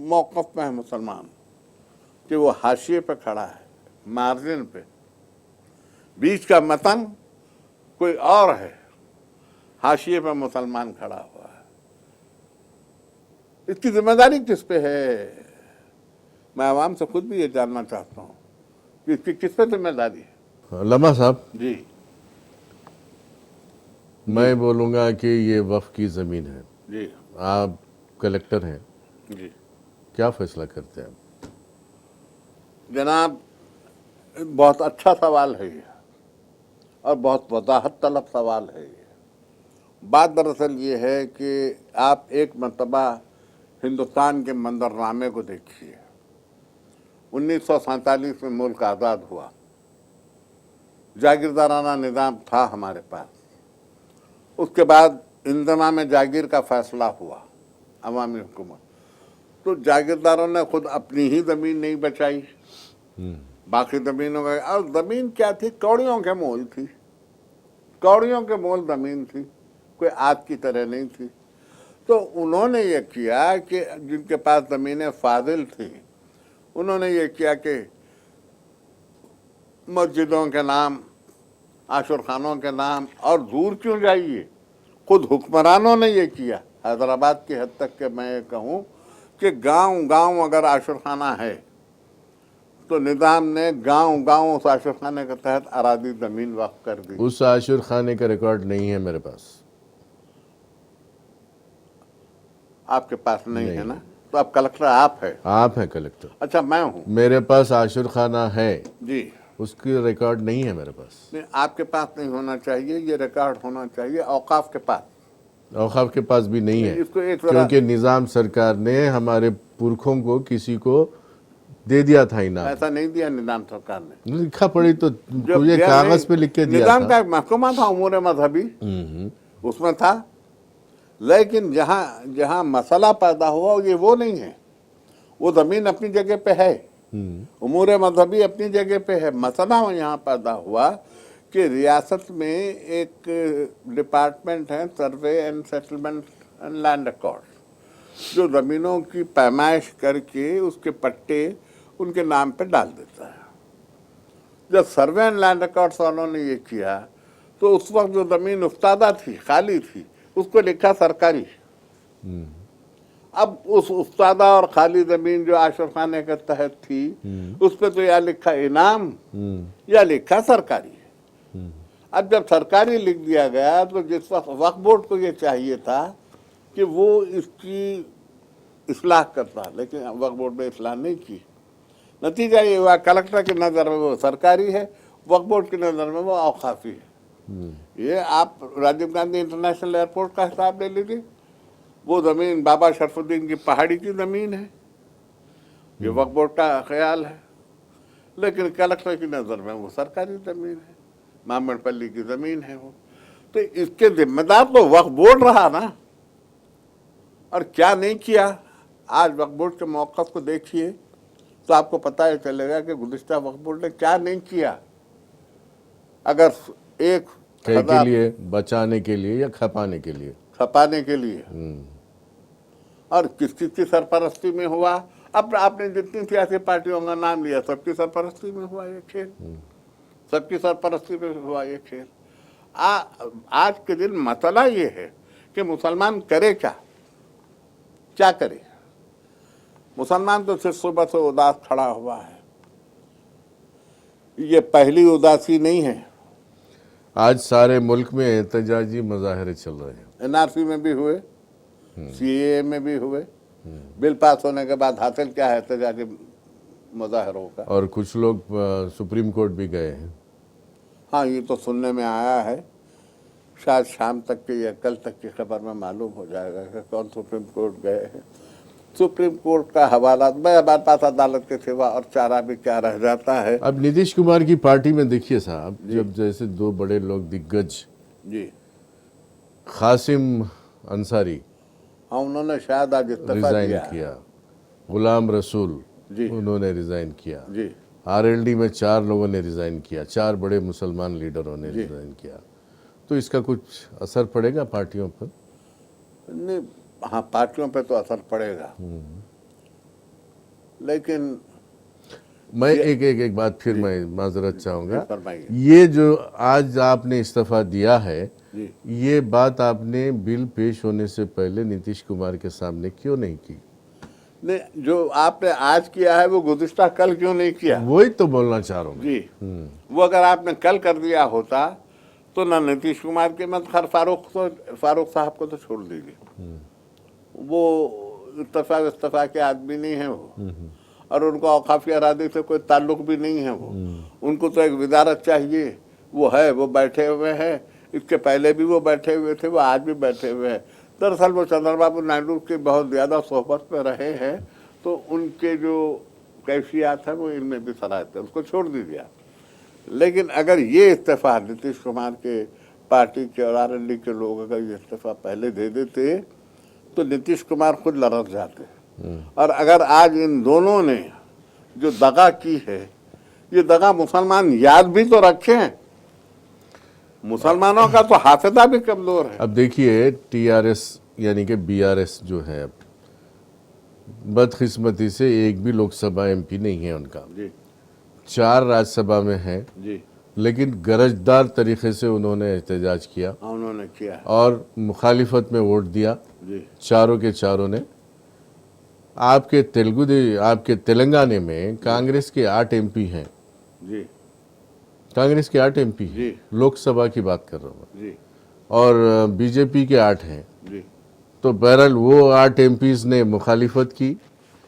मौक़िफ़ में है मुसलमान कि वो हाशिए पे खड़ा है, मार्जिन पे, बीच का मतन कोई और है, हाशिए पे मुसलमान खड़ा हुआ है। इसकी जिम्मेदारी किस पे है? मैं आवाम से खुद भी ये जानना चाहता हूँ कि इसकी किस पे जिम्मेदारी है। लम्हा साहब, जी, मैं बोलूँगा कि ये वक्फ की ज़मीन है, जी, आप कलेक्टर हैं, जी क्या फैसला करते हैं? जनाब, बहुत अच्छा सवाल है ये और बहुत वजाहत तलब सवाल है ये। बात दरअसल ये है कि आप एक मरतबा हिंदुस्तान के मंजरनामे को देखिए। 1947 में मुल्क आज़ाद हुआ, जागीरदाराना निज़ाम था हमारे पास। उसके बाद इंतज़ाम जागीर का फैसला हुआ, अवामी हुकूमत। तो जागीरदारों ने खुद अपनी ही ज़मीन नहीं बचाई, बाकी ज़मीनों का। और ज़मीन क्या थी? कौड़ियों के मोल थी, कौड़ियों के मोल ज़मीन थी, कोई आज की तरह नहीं थी। तो उन्होंने ये किया कि जिनके पास ज़मीनें फाजिल थी, उन्होंने ये किया कि मस्जिदों के नाम, आशुर खानों के नाम, और दूर क्यों जाइए, खुद हुक्मरानों ने ये किया। हैदराबाद की हद तक के मैं ये कहूँ कि गांव-गांव अगर आशुर खाना है तो निज़ाम ने गांव-गांव उस आशुर खाने के तहत अरादी ज़मीन वक्फ कर दी। उस आशुर खाने का रिकॉर्ड नहीं है मेरे पास। आपके पास नहीं है ना? तो अब कलेक्टर आप है। आप हैं कलेक्टर। अच्छा, मैं हूँ। मेरे पास आशुर खाना है जी, उसकी रिकॉर्ड नहीं है मेरे पास। नहीं, आपके पास नहीं होना चाहिए, ये रिकॉर्ड होना चाहिए औकाफ के पास। औकाफ के पास भी नहीं है, इसको एक क्योंकि निज़ाम सरकार ने हमारे पुरखों को किसी को दे दिया था इनाम। ऐसा नहीं दिया निज़ाम सरकार ने, लिखा पड़ी तो जो मुझे दिया कागज नहीं, पे लिख के दिया निज़ाम था। का एक महकमा था उमूर मजहबी, उसमें था। लेकिन जहाँ जहाँ मसला पैदा हुआ ये वो नहीं है, वो ज़मीन अपनी जगह पे है, उमूर मजहबी अपनी जगह पे है। मसला यहाँ पैदा हुआ कि रियासत में एक डिपार्टमेंट है, survey and settlement and land record, जो ज़मीनों की पैमाइश करके उसके पट्टे उनके नाम पे डाल देता है। जब सर्वे एंड लैंड रिकॉर्ड्स वालों ने ये किया तो उस वक्त जो ज़मीन उफ्तादा थी, खाली थी, उसको लिखा सरकारी। अब उस उफ्तादा और खाली ज़मीन जो आशुर खाने के तहत थी, उस पर तो या लिखा इनाम या लिखा सरकारी। अब जब सरकारी लिख दिया गया तो जिस वक्त वक्फ बोर्ड को ये चाहिए था कि वो इसकी इस्लाह करता, लेकिन वक्फ बोर्ड ने इस्लाह नहीं की। नतीजा ये हुआ कलेक्टर की नज़र में वो सरकारी है, वक्फ बोर्ड की नज़र में वो औकाफी है। ये आप राजीव गांधी इंटरनेशनल एयरपोर्ट का हिसाब ले लीजिए, वो ज़मीन बाबा शरफुद्दीन की पहाड़ी की ज़मीन है, ये वक्फ बोर्ड का ख्याल है, लेकिन कलेक्टर की नज़र में वो सरकारी ज़मीन है, मामड़पल्ली की ज़मीन है वो। तो इसके जिम्मेदार तो वक्फ बोर्ड रहा ना, और क्या नहीं किया। आज वक्फ बोर्ड के मौक़िफ़ को देखिए तो आपको पता ही चलेगा कि गुज़िश्ता वक्फ बोर्ड ने क्या नहीं किया। अगर एक के लिए, बचाने के लिए या खपाने के लिए? खपाने के लिए। और किस किस की सरपरस्ती में हुआ? अब आपने जितनी सियासी पार्टियों का नाम लिया, सबकी सरपरस्ती में हुआ ये खेल, सबकी सरपरस्ती में हुआ ये खेल। आज के दिन मसला ये है कि मुसलमान करे क्या, क्या करे? मुसलमान तो सिर्फ सुबह से उदास खड़ा हुआ है। ये पहली उदासी नहीं है। आज सारे मुल्क में एहतजाजी मुजाहरे चल रहे हैं। एनआरसी में भी हुए, सीएए में भी हुए, बिल पास होने के बाद हासिल क्या है एहतजाजी मुजाहरों का। और कुछ लोग सुप्रीम कोर्ट भी गए हैं। हाँ, ये तो सुनने में आया है, शायद शाम तक की या कल तक की खबर में मालूम हो जाएगा कि कौन सुप्रीम कोर्ट गए हैं। सुप्रीम कोर्ट का हवाला मैं हमारे पास अदालत के सिवा और चारा भी क्या रह जाता है। अब नीतीश कुमार की पार्टी में देखिए साहब, जब जैसे दो बड़े लोग दिग्गज जी, कासिम अंसारी हाँ, उन्होंने शायद आज इस्तीफा रिजाइन दिया किया, गुलाम रसूल जी, उन्होंने रिजाइन किया, जी, आरएलडी में 4 लोगों ने रिजाइन किया, 4 बड़े मुसलमान लीडरों ने रिजाइन किया। तो इसका कुछ असर पड़ेगा पार्टियों पर? नहीं, हाँ, पार्टियों पे तो असर पड़ेगा, लेकिन मैं एक बात फिर मैं माजरत चाहूँगा। फरमाइए। ये जो आज आपने इस्तीफा दिया है, जी, ये बात आपने बिल पेश होने से पहले नीतीश कुमार के सामने क्यों नहीं की? नहीं, जो आपने आज किया है वो गुज़िश्ता कल क्यों नहीं किया? वही तो बोलना चाह रहा हूँ। जी, वो अगर आपने कल कर दिया होता तो ना नीतीश कुमार के मत खैर फारूक साहब को तो छोड़ दीजिए, वो इस्तीफा के आदमी नहीं है वो, और उनको औकाफी अरादी से कोई ताल्लुक भी नहीं है वो। उनको तो एक वजारत चाहिए, वो है, वो बैठे हुए हैं, इसके पहले भी वो बैठे हुए थे, वो आज भी बैठे हुए हैं। दरअसल वो चंद्रबाबू नायडू के बहुत ज़्यादा सोहबत में रहे हैं, तो उनके जो कैफियत है वो इनमें भी सराहते हैं, उसको छोड़ दीजिए आप। लेकिन अगर ये इस्तीफा नीतीश कुमार के पार्टी के और आरएलडी के लोग अगर ये इस्तीफा पहले दे देते तो नीतीश कुमार खुद लड़क जाते। और अगर आज इन दोनों ने जो दगा की है, ये दगा मुसलमान याद भी तो रखें, मुसलमानों का तो हाफिजा भी कमजोर है। अब देखिए टीआरएस यानी कि बीआरएस जो है, अब बदकिस्मती से एक भी लोकसभा एमपी नहीं है उनका, जी, 4 राज्यसभा में है, जी, लेकिन गरजदार तरीके से उन्होंने एहतजाज किया हाँ, उन्होंने किया है। और मुखालिफत में वोट दिया, जी, चारों के चारों ने। आपके तेलंगाना में कांग्रेस के 8 एमपी हैं, जी, कांग्रेस के 8 एमपी जी, हैं, लोकसभा की बात कर रहा हूँ मैं, जी, और बीजेपी के 8 हैं। जी, तो बहरहाल वो 8 एमपीज ने मुखालिफत की,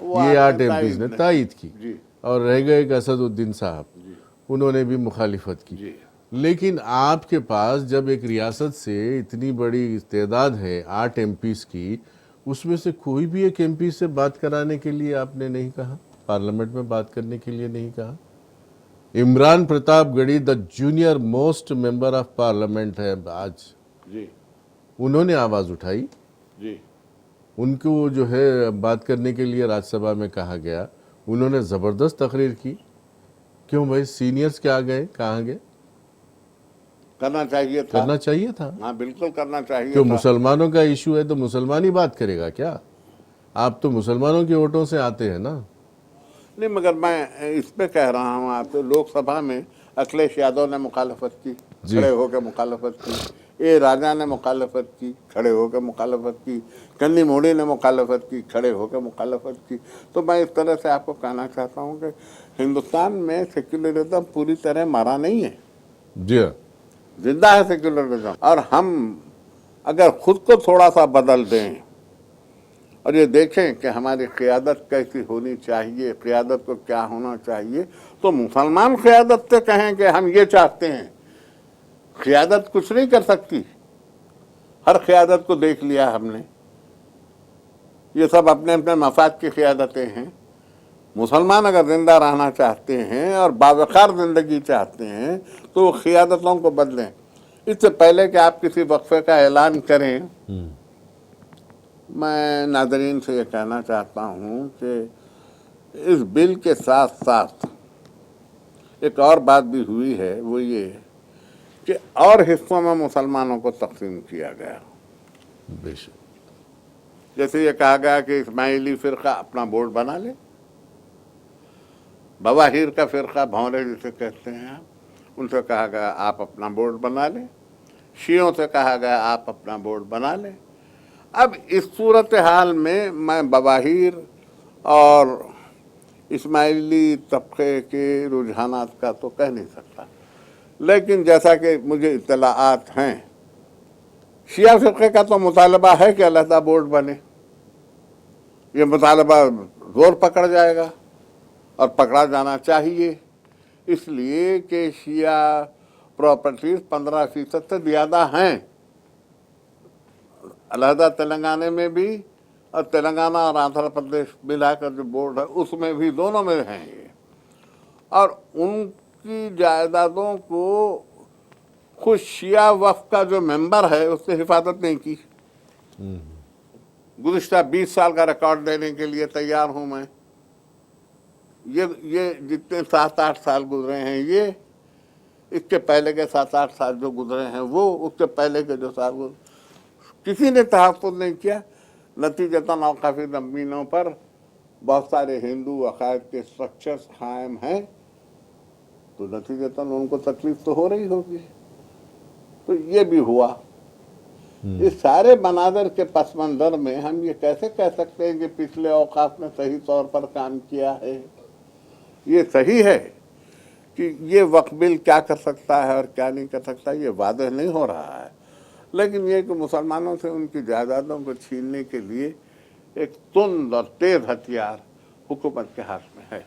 वो ये 8 आपने एमपीज ने तायद तायद की, जी, और रह गए एक असदुद्दीन साहब, जी, उन्होंने भी मुखालिफत की। जी, लेकिन आपके पास जब एक रियासत से इतनी बड़ी तादाद है 8 एमपीज की, उसमें से कोई भी एक एमपी से बात कराने के लिए आपने नहीं कहा, पार्लियामेंट में बात करने के लिए नहीं कहा। Imran Pratapgarhi the junior most member of parliament है आज, जी, उन्होंने आवाज़ उठाई, जी, उनको जो है बात करने के लिए राज्यसभा में कहा गया, उन्होंने ज़बरदस्त तकरीर की। क्यों भाई, सीनियर्स क्या गए, कहाँ गए? करना चाहिए था, करना चाहिए था। हाँ, बिल्कुल करना चाहिए क्यों, था। मुसलमानों का इशू है तो मुसलमान ही बात करेगा क्या? आप तो मुसलमानों के वोटों से आते हैं ना। नहीं, मगर मैं इस पे कह रहा हूँ, आप लोकसभा में अखिलेश यादव ने मुखालफत की, खड़े होकर मुखालफत की, ए राजा ने मुखालफत की, खड़े होकर मुखालफत की, कन्नी मोड़ी ने मुखालफत की, खड़े होकर मुखालफत की। तो मैं इस तरह से आपको कहना चाहता हूँ कि हिंदुस्तान में सेक्युलरिज्म पूरी तरह मारा नहीं है, जी हाँ, जिंदा है सेक्युलरिज्म। और हम अगर खुद को थोड़ा सा बदल दें और ये देखें कि हमारी क़यादत कैसी होनी चाहिए, क़यादत को क्या होना चाहिए, तो मुसलमान क़यादत से कहें कि हम ये चाहते हैं, क़यादत कुछ नहीं कर सकती। हर क़यादत को देख लिया हमने, ये सब अपने अपने मफाद की क़यादतें हैं। मुसलमान अगर ज़िंदा रहना चाहते हैं और बावकार ज़िंदगी चाहते हैं तो क़यादतों को बदलें। इससे पहले कि आप किसी वक्फे का ऐलान करें, मैं नाज़रीन से ये कहना चाहता हूँ कि इस बिल के साथ साथ एक और बात भी हुई है, वो ये कि और हिस्सों में मुसलमानों को तकसीम किया गया। बेशक। जैसे ये कहा गया कि इस्माइली फ़िरका अपना बोर्ड बना ले, बवाहिर का फ़िरका, भौरे जिसे कहते हैं आप, उनसे कहा गया आप अपना बोर्ड बना लें, शियों से कहा गया आप अपना बोर्ड बना लें। अब इस सूरत हाल में मैं बवाहिर और इस्माइली तबके के रुझानात का तो कह नहीं सकता, लेकिन जैसा कि मुझे इत्तलाआत हैं, शिया फ़िरक़े का तो मुतालबा है कि अलहदा बोर्ड बने, ये मुतालबा जोर पकड़ जाएगा और पकड़ा जाना चाहिए, इसलिए कि शिया प्रॉपर्टीज 15% से ज़्यादा हैं अलहदा तेलंगाना में भी, और तेलंगाना और आंध्र प्रदेश मिलाकर जो बोर्ड है उसमें भी, दोनों में हैं ये। और उनकी जायदादों को खुद शिया वक्फ का जो मेंबर है उसने हिफाजत नहीं की। गुज़िश्ता 20 साल का रिकॉर्ड देने के लिए तैयार हूं मैं। ये जितने 7-8 साल गुजरे हैं, ये इसके पहले के 7-8 साल जो गुजरे हैं वो, उसके पहले के जो साल गुजरे, किसी ने तहफ़्फ़ुज़ नहीं किया। नतीजतन औक़ाफ़ी ज़मीनों पर बहुत सारे हिंदू अक़ायद के स्ट्रक्चर्स कायम हैं, तो नतीजतन उनको तकलीफ तो हो रही होगी। तो ये भी हुआ। इस सारे मनाज़र के पस मंज़र में हम ये कैसे कह सकते हैं कि पिछले औक़ाफ़ ने सही तौर पर काम किया है? ये सही है कि ये वक्फ बिल क्या कर सकता है और क्या नहीं कर सकता, ये वाज़ेह नहीं हो रहा है। लेकिन ये कि मुसलमानों से उनकी जायदादों को छीनने के लिए एक तुंद और तेज हथियार हुकूमत के हाथ में है।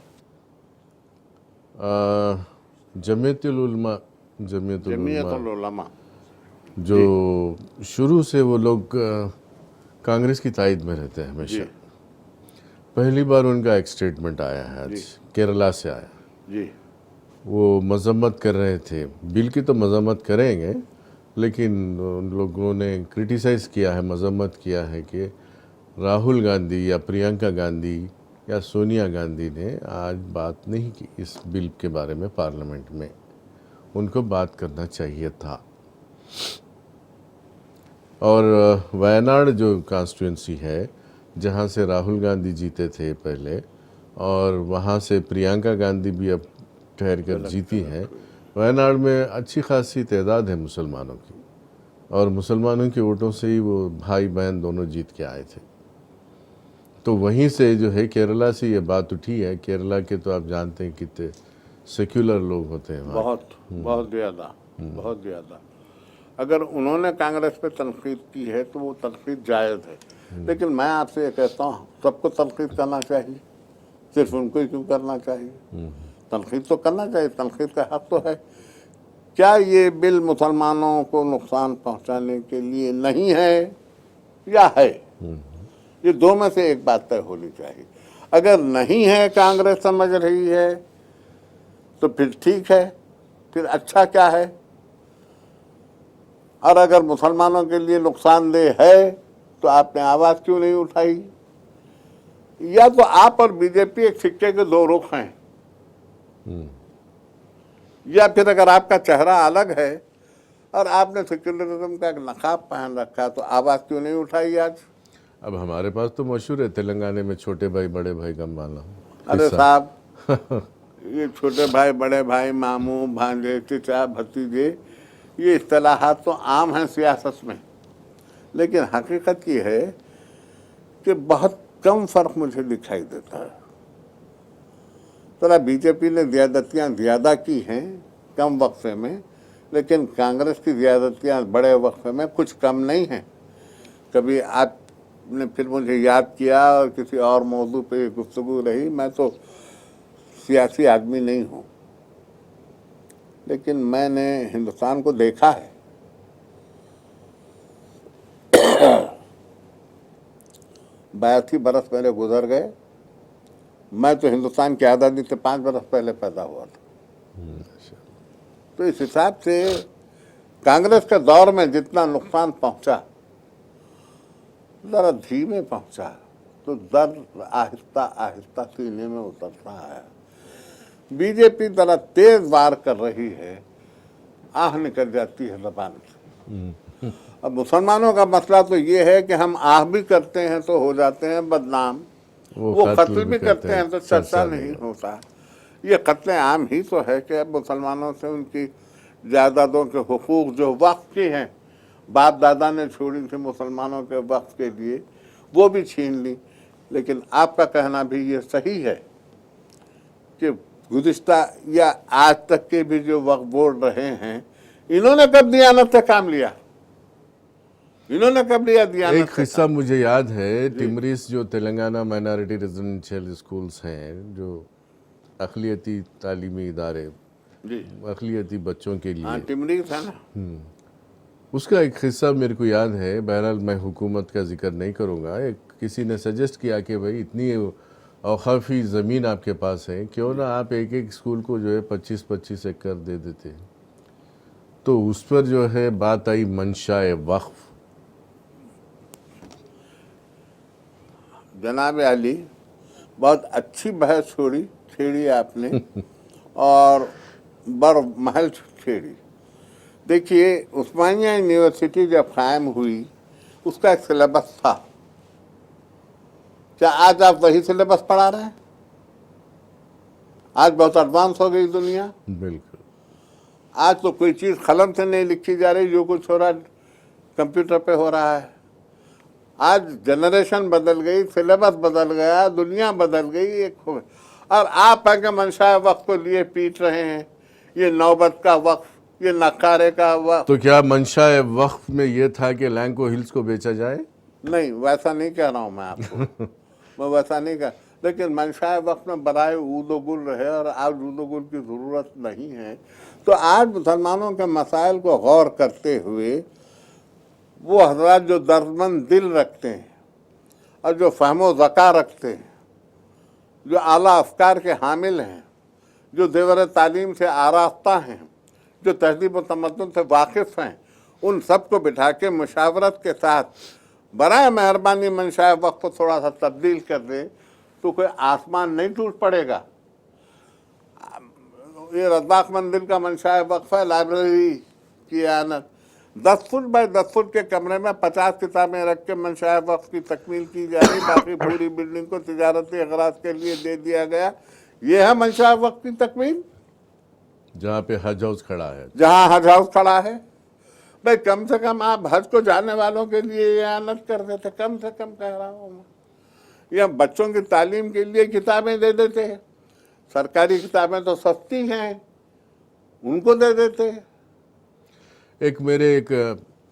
जमीयतुल उलमा जो शुरू से वो लोग कांग्रेस की तायद में रहते हैं हमेशा। पहली बार उनका एक स्टेटमेंट आया है आज, केरला से आया जी। वो मजम्मत कर रहे थे, बिल की तो मजम्मत करेंगे, लेकिन उन लोगों ने क्रिटिसाइज़ किया है, मजम्मत किया है कि राहुल गांधी या प्रियंका गांधी या सोनिया गांधी ने आज बात नहीं की इस बिल के बारे में पार्लियामेंट में, उनको बात करना चाहिए था। और वायनाड जो कॉन्स्टिट्यूंसी है जहाँ से राहुल गांधी जीते थे पहले, और वहाँ से प्रियंका गांधी भी अब ठहर कर जीती हैं, वायनाड में अच्छी खासी तादाद है मुसलमानों की, और मुसलमानों के वोटों से ही वो भाई बहन दोनों जीत के आए थे। तो वहीं से जो है केरला से ये बात उठी है। केरला के तो आप जानते हैं कितने सेक्युलर लोग होते हैं वहाँ। बहुत ज़्यादा। अगर उन्होंने कांग्रेस पे तनकीद की है तो वो तनकीद जायज़ है, लेकिन मैं आपसे ये कहता हूँ सबको तनकीद करना चाहिए, सिर्फ उनको ही क्यों करना चाहिए? तनकीद तो करना चाहिए, तनकीद का हक तो है। क्या ये बिल मुसलमानों को नुकसान पहुंचाने के लिए नहीं है या है? ये दो में से एक बात तय होनी चाहिए। अगर नहीं है, कांग्रेस समझ रही है, तो फिर ठीक है, फिर अच्छा क्या है? और अगर मुसलमानों के लिए नुकसानदेह है तो आपने आवाज़ क्यों नहीं उठाई? या तो आप और बीजेपी एक सिक्के के दो रुख हैं, या फिर अगर आपका चेहरा अलग है और आपने सेक्युलरिज्म का एक नकाब पहन रखा है तो आवाज़ क्यों नहीं उठाई आज? अब हमारे पास तो मशहूर है तेलंगाना में छोटे भाई बड़े भाई का माना। अरे साहब, ये छोटे भाई बड़े भाई, मामू भांजे चचा भतीजे, ये इस्तिलाहात तो आम हैं सियासत में, लेकिन हकीकत ये है कि बहुत कम फर्क मुझे दिखाई देता है। तो बीजेपी ने ज़्यादतियाँ ज़्यादा की हैं कम वक्फे में, लेकिन कांग्रेस की ज़्यादतियाँ बड़े वक्फे में कुछ कम नहीं हैं। कभी आपने फिर मुझे याद किया और किसी और मौजू पे गुफ्तगू रही, मैं तो सियासी आदमी नहीं हूँ, लेकिन मैंने हिंदुस्तान को देखा है। 82 बरस पहले गुजर गए। मैं तो हिंदुस्तान की आज़ादी से 5 बरस पहले पैदा हुआ था। तो इस हिसाब से कांग्रेस के दौर में जितना नुकसान पहुंचा, ज़रा धीमे पहुंचा, तो दर्द आहिस्ता आहिस्ता सीने में उतर रहा है। बीजेपी ज़रा तेज वार कर रही है, आह निकल जाती है ज़बान से। अब मुसलमानों का मसला तो ये है कि हम आह भी करते हैं तो हो जाते हैं बदनाम, वो कत्ल भी करते हैं तो चर्चा नहीं होता। ये कत्ल आम ही तो है कि अब मुसलमानों से उनकी जायदादों के हुकूक जो वक्फ के हैं, बाप दादा ने छोड़ी थी मुसलमानों के वक्फ के लिए, वो भी छीन ली। लेकिन आपका कहना भी ये सही है कि गुज़िश्ता या आज तक के भी जो वक्फ बोर्ड रहे हैं, इन्होंने कब दियानत से काम लिया? इन्होंने कब लिया दिया? एक किस्सा मुझे याद है, टिमरिस जो तेलंगाना माइनॉरिटी रेजिडेंशियल स्कूल्स हैं, जो अक़लियती तालीमी इदारे, जी अक़लियती बच्चों के हाँ, लिए, टिमरी था ना। उसका एक किस्सा मेरे को याद है। बहरहाल मैं हुकूमत का जिक्र नहीं करूँगा। एक किसी ने सजेस्ट किया कि भाई इतनी औकाफी ज़मीन आपके पास है, क्यों ना आप एक एक स्कूल को जो है 25-25 एकड़ दे देते। तो उस पर जो है बात आई मंशाए वक्फ। जनाब अली बहुत अच्छी बहस छेड़ी आपने और बड़ महल छेड़ी। देखिए, उस्मानिया यूनिवर्सिटी जब कायम हुई उसका एक सिलेबस था। क्या आज आप वही सिलेबस पढ़ा रहे हैं? आज बहुत एडवांस हो गई दुनिया। बिल्कुल। आज तो कोई चीज़ कलम से नहीं लिखी जा रही, जो कुछ हो रहा है कंप्यूटर पे हो रहा है। आज जनरेशन बदल गई, सिलेबस बदल गया, दुनिया बदल गई, एक हो गई। और आप आगे मंशाए वक्फ को लिए पीट रहे हैं, ये नौबत का वक्फ, ये नकारे का वक्फ। तो क्या मंशाए वक्फ में ये था कि लैंको हिल्स को बेचा जाए? नहीं, वैसा नहीं कह रहा हूँ मैं आपको। मैं वैसा नहीं कह, लेकिन मंशाए वक्फ में बराए ऊदोगुल रहे और आज ऊदोगुल की ज़रूरत नहीं है। तो आज मुसलमानों के मसाइल को गौर करते हुए वो हजरात जो दर्दमंद दिल रखते हैं और जो फ़हमो ज़का रखते हैं, जो आला अफकार के हामिल हैं, जो देवर तालीम से आरास्ता हैं, जो तहज़ीब व तमद्दुन से वाकिफ़ हैं, उन सब को बिठा के मुशावरत के साथ बराए मेहरबानी मंशाए वक्फ को थोड़ा सा तब्दील कर दे तो कोई आसमान नहीं टूट पड़ेगा। ये रज़ाक मंदिर का मंशाए वक्फ है, लाइब्रेरी की आनत 10 फुट बाय 10 फुट के कमरे में 50 किताबें रख के मंशाए वक्फ की तकमील की जा रही, बाकी पूरी बिल्डिंग को तिजारती अगराज के लिए दे दिया गया। ये है मंशाए वक्फ की तकमील। जहाँ पे हज हाउस खड़ा है, जहाँ हज हाउस खड़ा है, भाई कम से कम आप हज को जाने वालों के लिए ये आनत कर देते, कम से कम कह रहा हूँ मैं। या बच्चों की तालीम के लिए किताबें दे देते हैं, सरकारी किताबें तो सस्ती हैं, उनको दे देते हैं। एक मेरे एक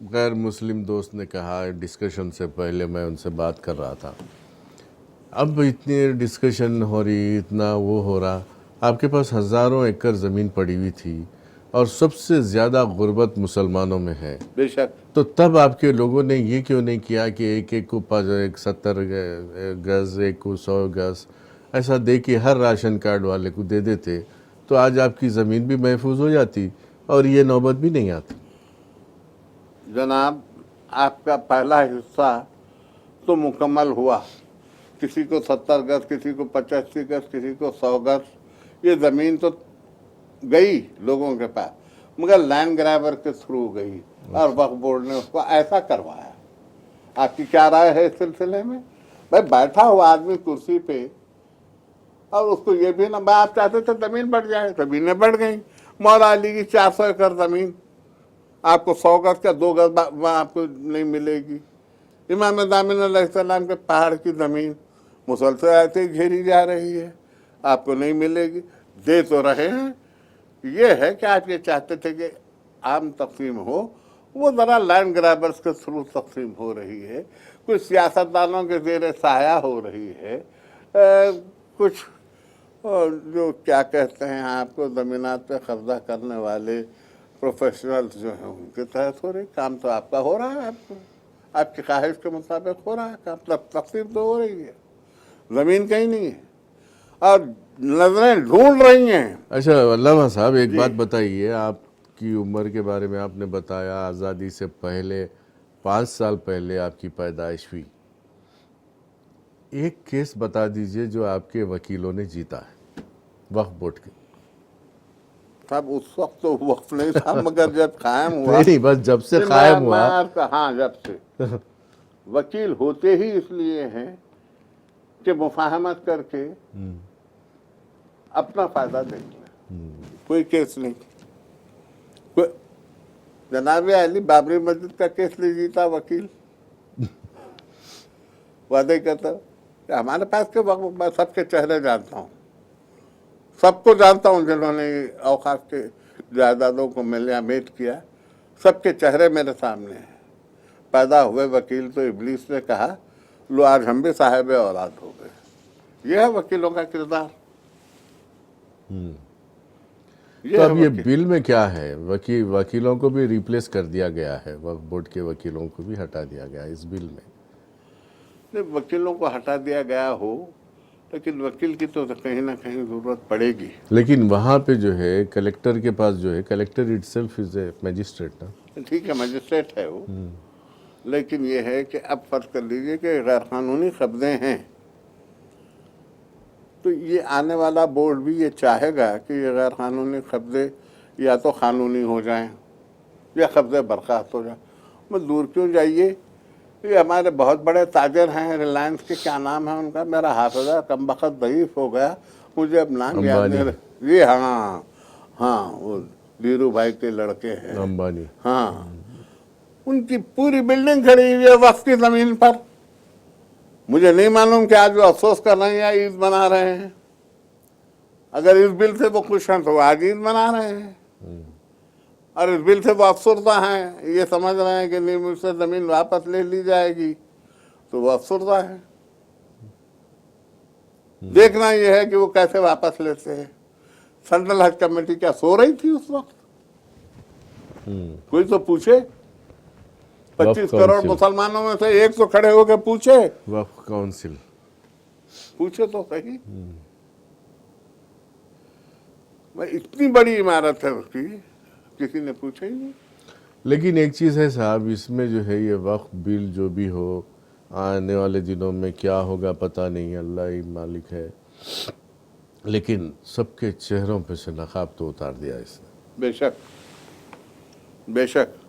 गैर मुस्लिम दोस्त ने कहा, डिस्कशन से पहले मैं उनसे बात कर रहा था, अब इतनी डिस्कशन हो रही, इतना वो हो रहा, आपके पास हज़ारों एकड़ ज़मीन पड़ी हुई थी और सबसे ज़्यादा गुर्बत मुसलमानों में है। बेशक। तो तब आपके लोगों ने ये क्यों नहीं किया कि एक एक को 70 गज़, एक को 100 गज़ ऐसा दे के हर राशन कार्ड वाले को दे देते, तो आज आपकी ज़मीन भी महफूज हो जाती और ये नौबत भी नहीं आती। जनाब, आपका पहला हिस्सा तो मुकम्मल हुआ। किसी को 70 गज, किसी को 85 गज, किसी को 100 गज, ये ज़मीन तो गई लोगों के पास, मगर लैंड ग्रैबर के थ्रू गई और वक्फ बोर्ड ने उसको ऐसा करवाया। आपकी क्या राय है इस सिलसिले में? भाई बैठा हुआ आदमी कुर्सी पे और उसको ये भी ना, भाई आप चाहते थे ज़मीन बढ़ जाए, ज़मीनें बढ़ गई। मौला अली की 400 एकड़ ज़मीन आपको 100 गज का 2 गज आपको नहीं मिलेगी। इमाम दामिन अलैहिस्सलाम के पहाड़ की ज़मीन मुसलसल ऐसे ही घेरी जा रही है, आपको नहीं मिलेगी। दे तो रहे हैं, ये है कि आप ये चाहते थे कि आम तकसीम हो, वो ज़रा लैंड ग्रैबर्स के थ्रू तकसीम हो रही है, कुछ सियासतदानों के ज़ेर साया हो रही है, कुछ जो क्या कहते हैं आपको ज़मीनात पे कब्जा करने वाले प्रोफेशनल्स जो हैं उनके तहत हो रही। काम तो आपका हो रहा है, आपको आपकी ख्वाहिश के मुताबिक हो रहा है काम, तकसीम तो हो रही है, ज़मीन कहीं नहीं है और नजरें ढूंढ रही हैं। अच्छा अल्लामा साहब, एक बात बताइए, आपकी उम्र के बारे में आपने बताया, आज़ादी से पहले 5 साल पहले आपकी पैदाइश हुई। एक केस बता दीजिए जो आपके वकीलों ने जीता है वक्फ बोर्ड के। साहब उस वक्त तो वक्फ नहीं था, मगर जब कायम हुआ, नहीं बस जब से कायम हुआ। हाँ, जब से वकील होते ही इसलिए हैं कि मुफाहमत करके अपना फायदा देंगे। कोई केस नहीं। कोई जनाब अली बाबरी मस्जिद का केस नहीं जीता वकील, वादे कहता हमारे पास के वक्त मैं सबके चेहरे जानता हूँ, सबको जानता हूँ जिन्होंने औकात के जायदादों को मिलयामेट किया, सबके चेहरे मेरे सामने हैं। पैदा हुए वकील तो इब्लीस ने कहा लो आज हम भी साहिब औलाद हो गए। यह है वकीलों का किरदार। तो अब ये बिल में क्या है, वकीलों को भी रिप्लेस कर दिया गया है, वक्फ बोर्ड के वकीलों को भी हटा दिया गया है इस बिल में। नहीं, वकीलों को हटा दिया गया हो, लेकिन वकील की तो कहीं ना कहीं जरूरत पड़ेगी। लेकिन वहाँ पे जो है कलेक्टर के पास जो है, collector itself is a magistrate ना। ठीक है, मजिस्ट्रेट है वो, लेकिन ये है कि अब फर्ज कर लीजिए कि गैर कानूनी कब्जे हैं, तो ये आने वाला बोर्ड भी ये चाहेगा कि ये गैर कानूनी कब्जे या तो कानूनी हो जाएं या कब्जे बर्खास्त हो जाए। मैं दूर क्यों जाइए, ये हमारे बहुत बड़े ताजर हैं, रिलायंस के क्या नाम है उनका, मेरा हाफिजा कम वक्त दईफ हो गया, मुझे अब नाम याद नहीं रहा। ये हाँ वो धीरू भाई के लड़के हैं अंबानी। हाँ, उनकी पूरी बिल्डिंग खड़ी हुई है वक्फ की जमीन पर। मुझे नहीं मालूम कि आज वो अफसोस कर रहे हैं या ईद मना रहे हैं। अगर इस बिल से वो खुश हैं तो आज ईद मना रहे हैं, और इस बिल से वो अफसरदा हैं, ये समझ रहे हैं कि नहीं मुझसे जमीन वापस ले ली जाएगी, तो वो अफसरदा है। देखना ये है कि वो कैसे वापस लेते हैं। सेंट्रल हज कमेटी क्या सो रही थी उस वक्त? कोई तो पूछे। 25 करोड़ मुसलमानों में से एक तो खड़े होकर पूछे। वक्फ काउंसिल पूछे तो सही। भाई इतनी बड़ी इमारत है उसकी, किसी ने पूछा ही नहीं। लेकिन एक चीज़ है साहब, इसमें जो है ये वक्फ बिल जो भी हो, आने वाले दिनों में क्या होगा पता नहीं, अल्लाह ही मालिक है, लेकिन सबके चेहरों पे से नकाब तो उतार दिया इसने। बेशक बेशक।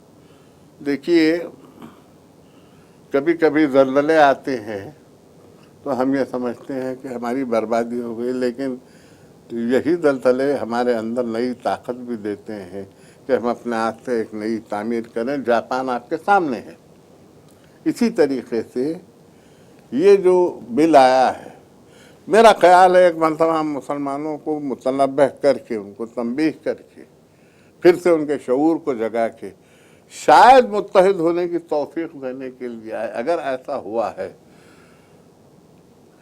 देखिए, कभी कभी ज़लज़ले आते हैं तो हम ये समझते हैं कि हमारी बर्बादी हो गई, लेकिन यही ज़लज़ले हमारे अंदर नई ताकत भी देते हैं कि हम अपने हाथ से एक नई तामीर करें। जापान आपके सामने है। इसी तरीके से ये जो बिल आया है, मेरा ख्याल है एक मरतबा हम मुसलमानों को मुतनब्बह करके, उनको तंबीह करके, फिर से उनके शऊर को जगा के शायद मुत्तहिद होने की तौफीक देने के लिए आए। अगर ऐसा हुआ है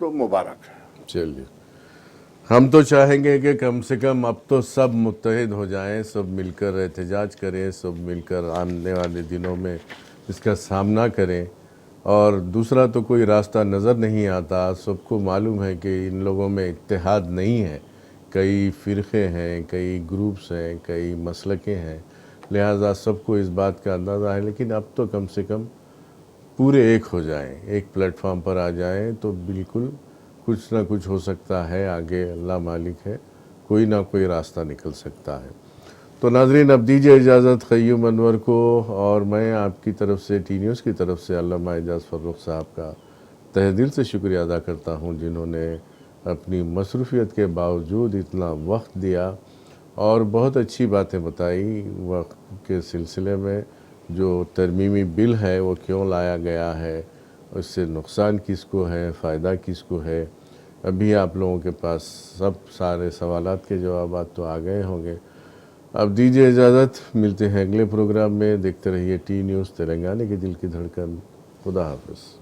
तो मुबारक है। चलिए, हम तो चाहेंगे कि कम से कम अब तो सब मुत्तहिद हो जाएं, सब मिलकर एहतजाज करें, सब मिलकर आने वाले दिनों में इसका सामना करें। और दूसरा तो कोई रास्ता नज़र नहीं आता। सबको मालूम है कि इन लोगों में इत्तेहाद नहीं है, कई फ़िरक़े हैं, कई ग्रुप्स हैं, कई मसलकें हैं, लिहाजा सबको इस बात का अंदाज़ा है। लेकिन अब तो कम से कम पूरे एक हो जाएं, एक प्लेटफॉर्म पर आ जाएं, तो बिल्कुल कुछ ना कुछ हो सकता है। आगे अल्लाह मालिक है, कोई ना कोई रास्ता निकल सकता है। तो नाज़रीन, अब दीजिए इजाज़त क़य्यूम अनवर को, और मैं आपकी तरफ से, टी न्यूज़ की तरफ से अल्लामा एजाज़ फ़र्रुख साहब का तहे दिल से शुक्रिया अदा करता हूँ, जिन्होंने अपनी मसरूफ़ियत के बावजूद इतना वक्त दिया और बहुत अच्छी बातें बताई वक्त के सिलसिले में। जो तरमीमी बिल है वो क्यों लाया गया है, उससे नुकसान किसको है, फ़ायदा किसको है। अभी आप लोगों के पास सब सारे सवालात के जवाब तो आ गए होंगे। अब दीजिए इजाज़त, मिलते हैं अगले प्रोग्राम में। देखते रहिए टी न्यूज़, तेलंगाना की दिल की धड़कन। खुदा हाफ़िज़।